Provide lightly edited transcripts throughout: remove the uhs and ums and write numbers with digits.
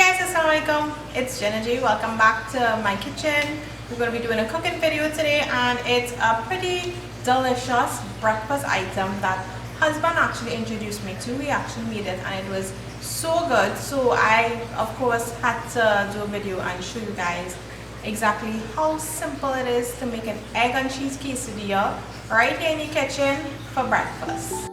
guys, assalamualaikum. It's Jenna J. Welcome back to my kitchen. We're going to be doing a cooking video today, and it's a pretty delicious breakfast item that husband actually introduced me to. We actually made it and it was so good. So I of course had to do a video and show you guys exactly how simple it is to make an egg and cheese quesadilla right here in your kitchen for breakfast.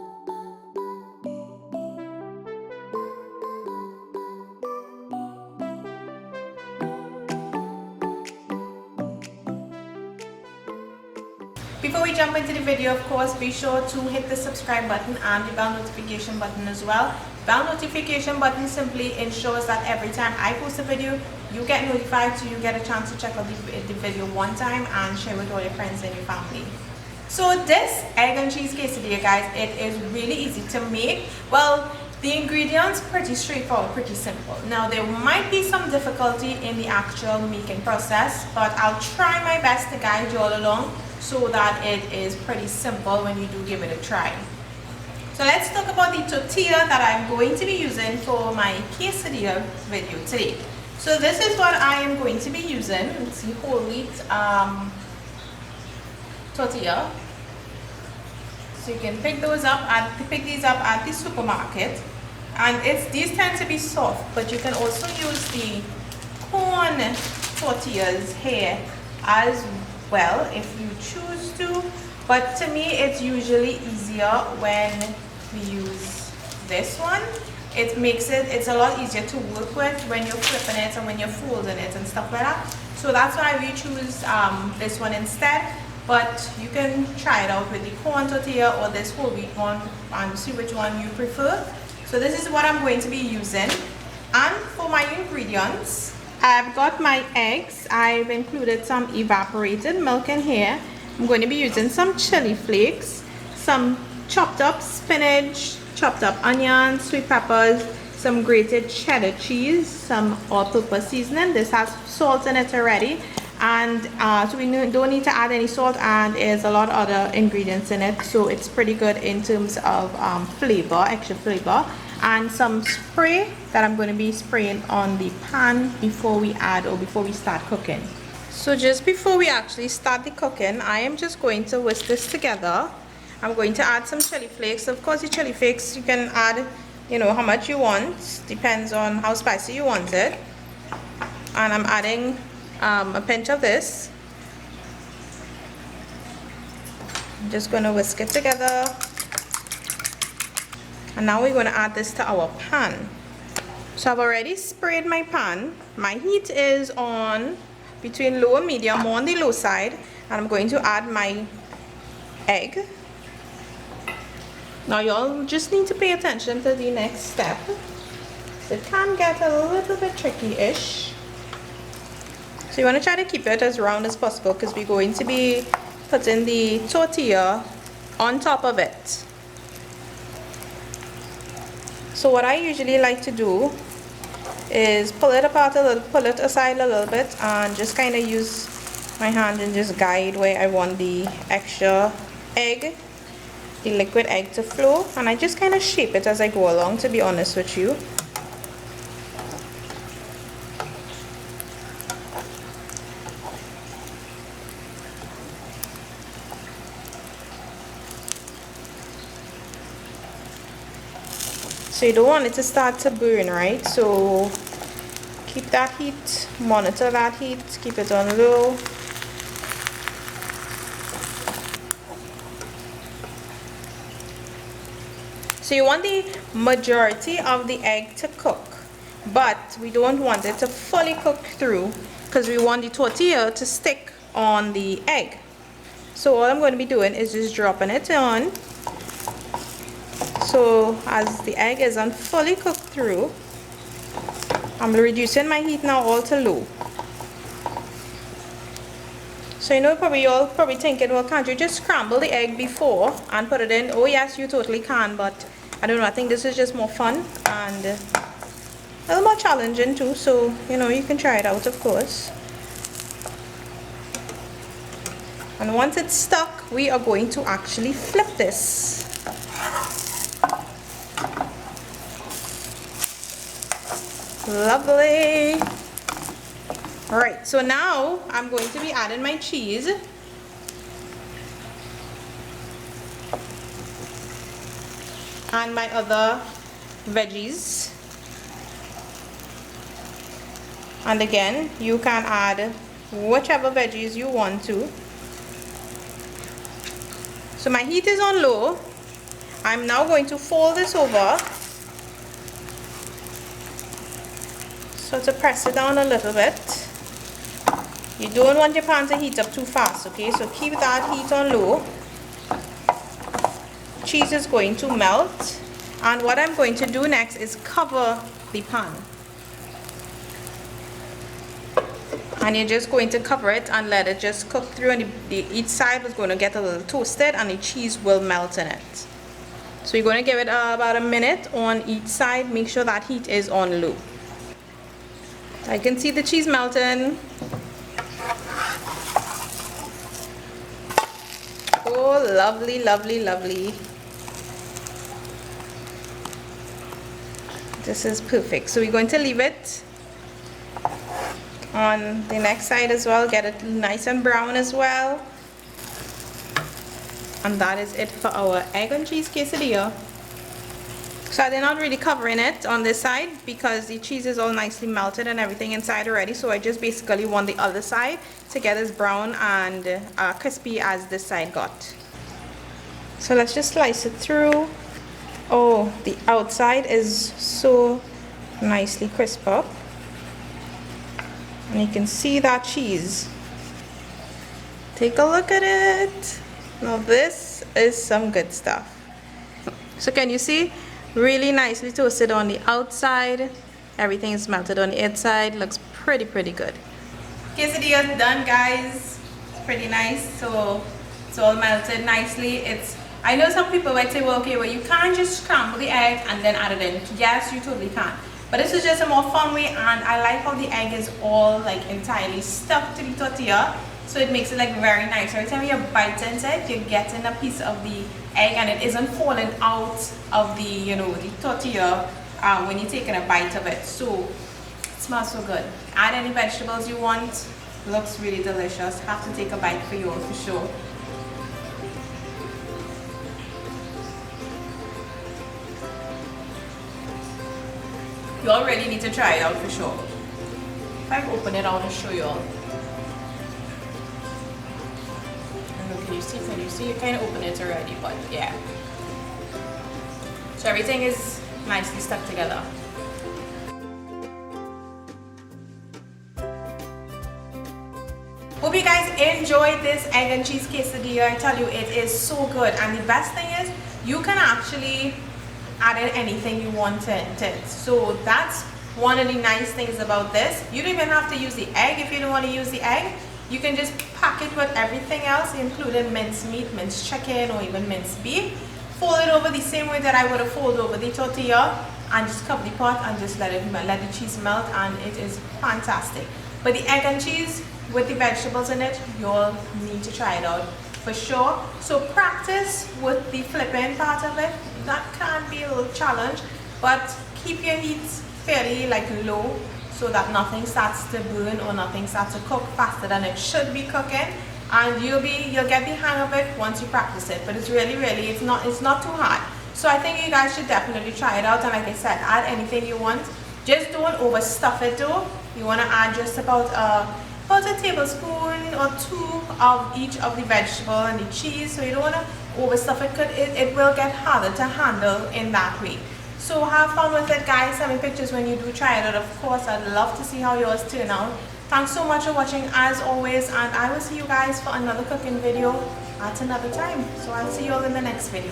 Before we jump into the video, of course, be sure to hit the subscribe button and the bell notification button as well. Bell notification button simply ensures that every time I post a video, you get notified, so you get a chance to check out the video one time and share with all your friends and your family. So this egg and cheese quesadilla, guys, it is really easy to make. Well, the ingredients pretty straightforward, pretty simple. Now there might be some difficulty in the actual making process, but I'll try my best to guide you all along so that it is pretty simple when you do give it a try. So let's talk about the tortilla that I'm going to be using for my quesadilla video today. So this is what I am going to be using. It's the whole wheat tortilla. So you can pick these up at the supermarket, and these tend to be soft, but you can also use the corn tortillas here as well if you choose to, but to me it's usually easier when we use this one. It's a lot easier to work with when you're flipping it and when you're folding it and stuff like that. So that's why we choose this one instead, but you can try it out with the corn tortilla or this whole wheat one and see which one you prefer. So this is what I'm going to be using. And for my ingredients, I've got my eggs. I've included some evaporated milk in here. I'm going to be using some chili flakes, some chopped up spinach, chopped up onions, sweet peppers, some grated cheddar cheese, some all-purpose seasoning. This has salt in it already, and so we don't need to add any salt, and there's a lot of other ingredients in it, so it's pretty good in terms of flavor, extra flavor. And some spray that I'm going to be spraying on the pan before we start cooking. So just before we actually start the cooking, I am just going to whisk this together. I'm going to add some chili flakes. Of course, the chili flakes you can add, how much you want, depends on how spicy you want it. And I'm adding a pinch of this. I'm just going to whisk it together. And now we're going to add this to our pan. So I've already sprayed my pan. My heat is on between low and medium, more on the low side. And I'm going to add my egg. Now y'all just need to pay attention to the next step. So it can get a little bit tricky-ish. So you want to try to keep it as round as possible because we're going to be putting the tortilla on top of it. So what I usually like to do is pull it aside a little bit and just kind of use my hand and just guide where I want the extra egg, the liquid egg, to flow, and I just kind of shape it as I go along, to be honest with you. So you don't want it to start to burn, right? So keep that heat, monitor that heat, keep it on low. So you want the majority of the egg to cook, but we don't want it to fully cook through because we want the tortilla to stick on the egg. So all I'm going to be doing is just dropping it on. So as the egg isn't fully cooked through, I'm reducing my heat now all to low. So you're probably thinking, well, can't you just scramble the egg before and put it in? Oh yes, you totally can, but I don't know, I think this is just more fun and a little more challenging too, so you can try it out, of course. And once it's stuck, we are going to actually flip this. Lovely. All right, so now I'm going to be adding my cheese. And my other veggies. And again, you can add whichever veggies you want to. So my heat is on low. I'm now going to fold this over. So to press it down a little bit. You don't want your pan to heat up too fast, okay? So keep that heat on low. Cheese is going to melt. And what I'm going to do next is cover the pan. And you're just going to cover it and let it just cook through, and each side is going to get a little toasted and the cheese will melt in it. So you're going to give it about a minute on each side. Make sure that heat is on low. I can see the cheese melting. Oh, lovely, lovely, lovely. This is perfect. So we're going to leave it on the next side as well, get it nice and brown as well. And that is it for our egg and cheese quesadilla. So they're not really covering it on this side because the cheese is all nicely melted and everything inside already. So I just basically want the other side to get as brown and crispy as this side got. So let's just slice it through. Oh, the outside is so nicely crisp up. And you can see that cheese. Take a look at it. Now this is some good stuff. So can you see? Really nicely toasted on the outside. Everything is melted on the inside. Looks pretty good. Quesadilla is done, guys. It's pretty nice. So it's all melted nicely. I know some people might say, well, okay, well, you can't just scramble the egg and then add it in. Yes, you totally can. But this is just a more fun way, and I like how the egg is all like entirely stuck to the tortilla. So it makes it like very nice. Every time you bite into it, you're getting a piece of the egg and it isn't falling out of the, you know, the tortilla when you're taking a bite of it. So it smells so good. Add any vegetables you want. Looks really delicious. Have to take a bite for you all for sure. You all really need to try it out for sure. If I open it, I want to show you all. Can you see? You kind of open it already, but yeah. So everything is nicely stuck together. Hope you guys enjoyed this egg and cheese quesadilla. I tell you, it is so good. And the best thing is, you can actually add in anything you want to it. So that's one of the nice things about this. You don't even have to use the egg if you don't want to use the egg. You can just pack it with everything else, including minced meat, minced chicken, or even minced beef. Fold it over the same way that I would have folded over the tortilla, and just cover the pot and just let the cheese melt, and it is fantastic. But the egg and cheese with the vegetables in it, you'll need to try it out for sure. So practice with the flipping part of it. That can be a little challenge, but keep your heat fairly like low, so that nothing starts to burn or nothing starts to cook faster than it should be cooking, and you'll get the hang of it once you practice it. But it's really it's not too hard. So I think you guys should definitely try it out, and like I said, add anything you want. Just don't overstuff it though. You want to add just about a tablespoon or two of each of the vegetable and the cheese, so you don't want to overstuff it because it will get harder to handle in that way. So have fun with it, guys. Send me pictures when you do try it out. Of course, I'd love to see how yours turn out. Thanks so much for watching as always, and I will see you guys for another cooking video at another time. So I'll see you all in the next video.